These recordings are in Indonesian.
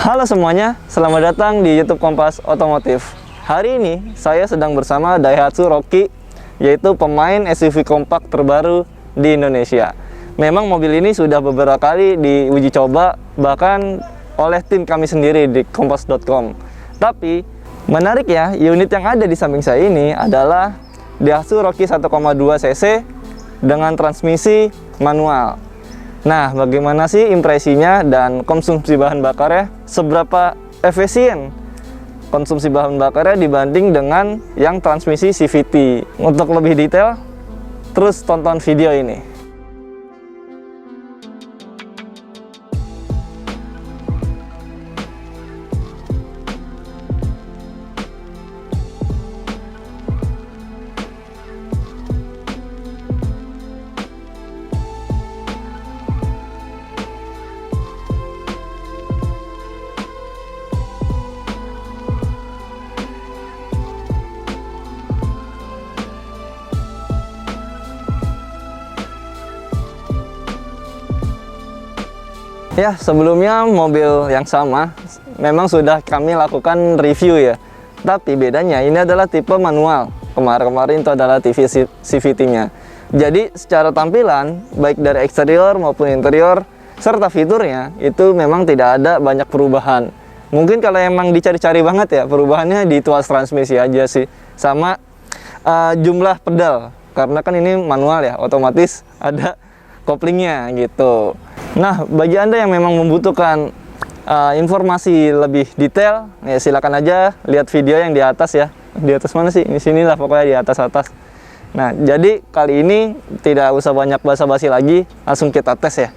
Halo semuanya, selamat datang di YouTube Kompas Otomotif. Hari ini saya sedang bersama Daihatsu Rocky, yaitu pemain SUV kompak terbaru di Indonesia. Memang mobil ini sudah beberapa kali diuji coba, bahkan oleh tim kami sendiri di kompas.com. Tapi menarik ya, unit yang ada di samping saya ini adalah Daihatsu Rocky 1,2 cc dengan transmisi manual. Nah, bagaimana sih impresinya dan konsumsi bahan bakarnya? Seberapa efisien konsumsi bahan bakarnya dibanding dengan yang transmisi CVT? Untuk lebih detail, terus tonton video ini. Ya, sebelumnya mobil yang sama memang sudah kami lakukan review ya. Tapi bedanya ini adalah tipe manual. Kemarin itu adalah TV CVT-nya. Jadi secara tampilan, baik dari eksterior maupun interior, serta fiturnya, itu memang tidak ada banyak perubahan. Mungkin kalau emang dicari-cari banget ya, perubahannya di tuas transmisi aja sih. Sama jumlah pedal. Karena kan ini manual ya, otomatis ada koplingnya gitu. Nah, bagi Anda yang memang membutuhkan informasi lebih detail, ya silakan aja lihat video yang di atas ya. Di atas mana sih? Di sinilah pokoknya di atas-atas. Nah, jadi kali ini tidak usah banyak basa-basi lagi, langsung kita tes ya.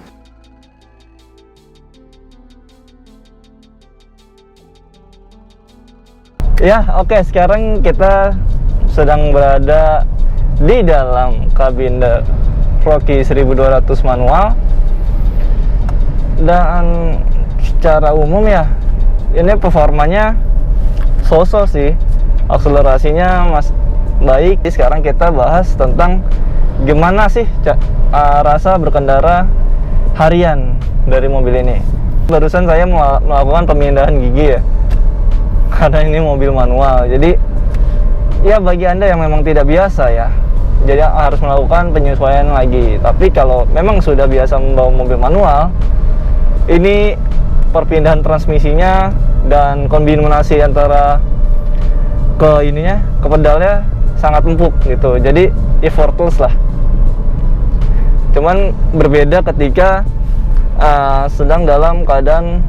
Ya, oke, sekarang kita sedang berada di dalam kabin Rocky 1200 manual. Dan secara umum ya, ini performanya so-so sih. Akselerasinya baik. Sekarang kita bahas tentang gimana sih rasa berkendara harian dari mobil ini. Barusan saya melakukan pemindahan gigi ya, karena ini mobil manual. Jadi ya bagi Anda yang memang tidak biasa ya, jadi harus melakukan penyesuaian lagi. Tapi kalau memang sudah biasa membawa mobil manual, ini perpindahan transmisinya dan kombinasi antara ke pedalnya sangat empuk gitu. Jadi effortless lah. Cuman berbeda ketika sedang dalam keadaan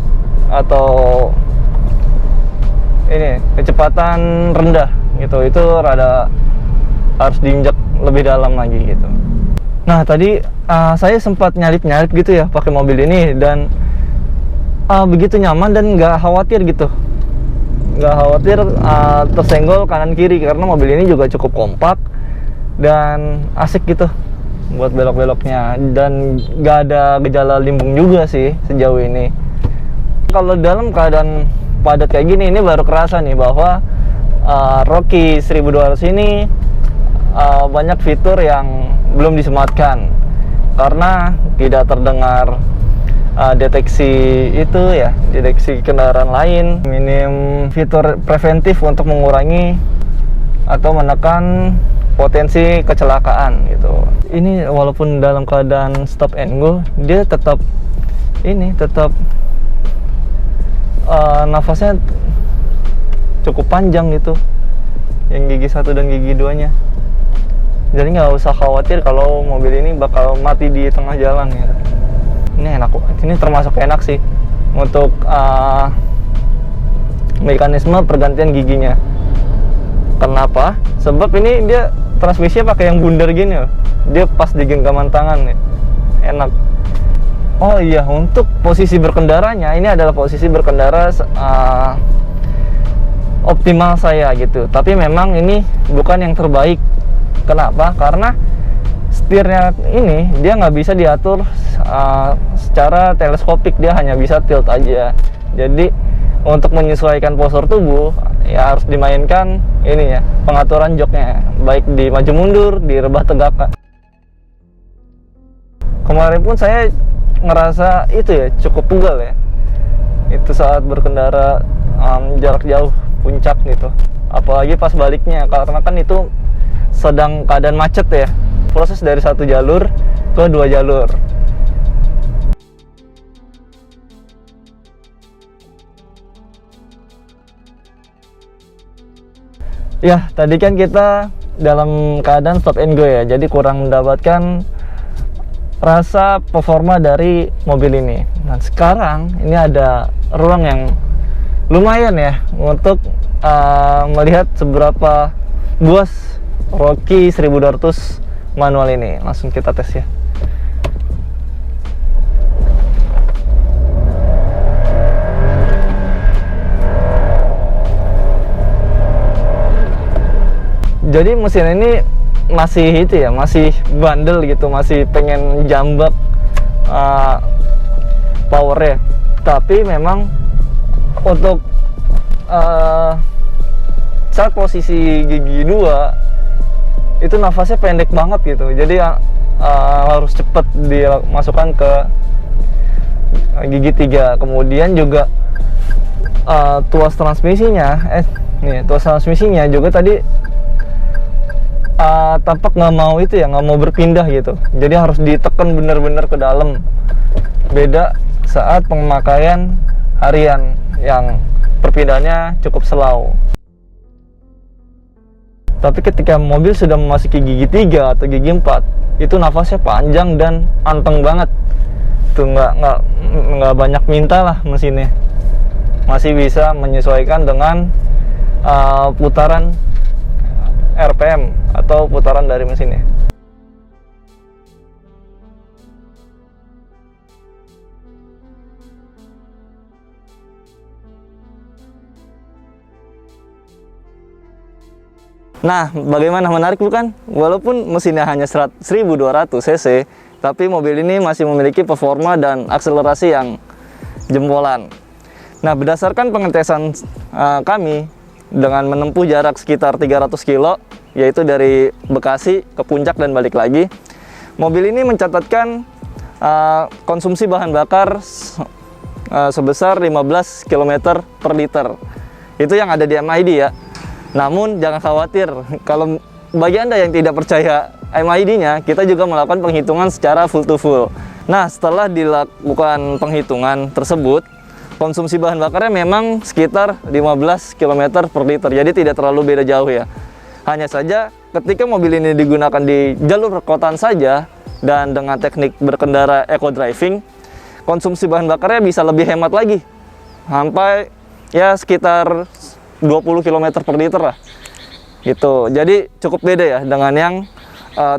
atau kecepatan rendah gitu. Itu rada harus diinjak lebih dalam lagi gitu. Nah, tadi saya sempat nyalip-nyalip gitu ya pakai mobil ini, dan begitu nyaman dan nggak khawatir gitu, tersenggol kanan kiri, karena mobil ini juga cukup kompak dan asik gitu buat belok-beloknya, dan nggak ada gejala limbung juga sih sejauh ini. Kalau dalam keadaan padat kayak gini, ini baru kerasa nih bahwa Rocky 1200 ini banyak fitur yang belum disematkan karena tidak terdengar deteksi kendaraan lain. Minim fitur preventif untuk mengurangi atau menekan potensi kecelakaan gitu. Ini walaupun dalam keadaan stop and go, dia tetap nafasnya cukup panjang gitu, yang gigi 1 dan gigi 2 nya. Jadi nggak usah khawatir kalau mobil ini bakal mati di tengah jalan gitu. Ini enak, ini termasuk enak sih untuk mekanisme pergantian giginya. Kenapa? Sebab ini dia transmisinya pakai yang bundar gini loh. Dia pas di genggaman tangan nih. Enak. Oh iya, untuk posisi berkendaranya, ini adalah posisi berkendara optimal saya gitu. Tapi memang ini bukan yang terbaik. Kenapa? Karena setirnya ini dia nggak bisa diatur secara teleskopik, dia hanya bisa tilt aja. Jadi untuk menyesuaikan postur tubuh ya harus dimainkan pengaturan joknya, baik di maju mundur, di rebah tegak. Kemarin pun saya ngerasa itu ya cukup pegal ya, itu saat berkendara jarak jauh puncak gitu, apalagi pas baliknya, karena kan itu sedang keadaan macet ya, proses dari satu jalur ke dua jalur. Ya, tadi kan kita dalam keadaan stop and go ya, jadi kurang mendapatkan rasa performa dari mobil ini. Nah, sekarang ini ada ruang yang lumayan ya untuk melihat seberapa buas Rocky 1200 manual ini. Langsung kita tes ya. Jadi mesin ini masih itu ya, masih bandel gitu, masih pengen jambak powernya. Tapi memang untuk saat posisi gigi 2 itu nafasnya pendek banget gitu. Jadi harus cepet dimasukkan ke gigi 3. Kemudian juga tuas transmisinya, tuas transmisinya juga tadi tampak nggak mau itu ya, nggak mau berpindah gitu, jadi harus ditekan bener-bener ke dalam. Beda saat pemakaian harian yang perpindahannya cukup slow. Tapi ketika mobil sudah memasuki gigi 3 atau gigi 4, itu nafasnya panjang dan anteng banget tuh, nggak banyak minta lah mesinnya, masih bisa menyesuaikan dengan putaran RPM atau putaran dari mesinnya. Nah, bagaimana, menarik bukan? Walaupun mesinnya hanya 1200 cc, tapi mobil ini masih memiliki performa dan akselerasi yang jempolan. Nah, berdasarkan pengetesan kami dengan menempuh jarak sekitar 300 kilo, yaitu dari Bekasi ke Puncak dan balik lagi, mobil ini mencatatkan konsumsi bahan bakar sebesar 15 km per liter. Itu yang ada di MID ya. Namun jangan khawatir, kalau bagi Anda yang tidak percaya MID-nya, kita juga melakukan penghitungan secara full to full. Nah, setelah dilakukan penghitungan tersebut, konsumsi bahan bakarnya memang sekitar 15 km per liter, jadi tidak terlalu beda jauh ya. Hanya saja ketika mobil ini digunakan di jalur perkotaan saja dan dengan teknik berkendara eco driving, konsumsi bahan bakarnya bisa lebih hemat lagi, sampai ya sekitar 20 km per liter lah gitu. Jadi cukup beda ya dengan yang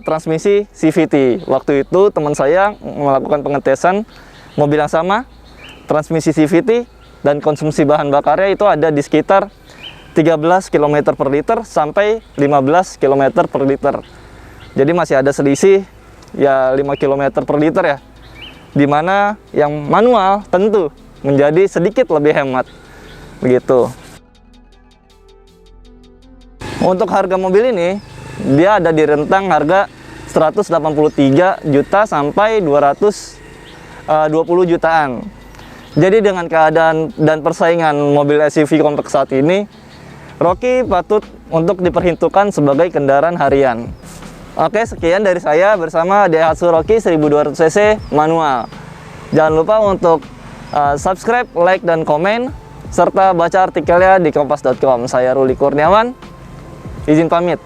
transmisi CVT. Waktu itu teman saya melakukan pengetesan mobil yang sama, transmisi CVT, dan konsumsi bahan bakarnya itu ada di sekitar 13 km per liter sampai 15 km per liter. Jadi masih ada selisih ya 5 km per liter ya, dimana yang manual tentu menjadi sedikit lebih hemat begitu. Untuk harga mobil ini, dia ada di rentang harga 183 juta sampai 220 jutaan. Jadi dengan keadaan dan persaingan mobil SUV kompak saat ini, Rocky patut untuk diperhitungkan sebagai kendaraan harian. Oke, sekian dari saya bersama Daihatsu Rocky 1200 cc manual. Jangan lupa untuk subscribe, like, dan komen, serta baca artikelnya di kompas.com. Saya Ruli Kurniawan, izin pamit.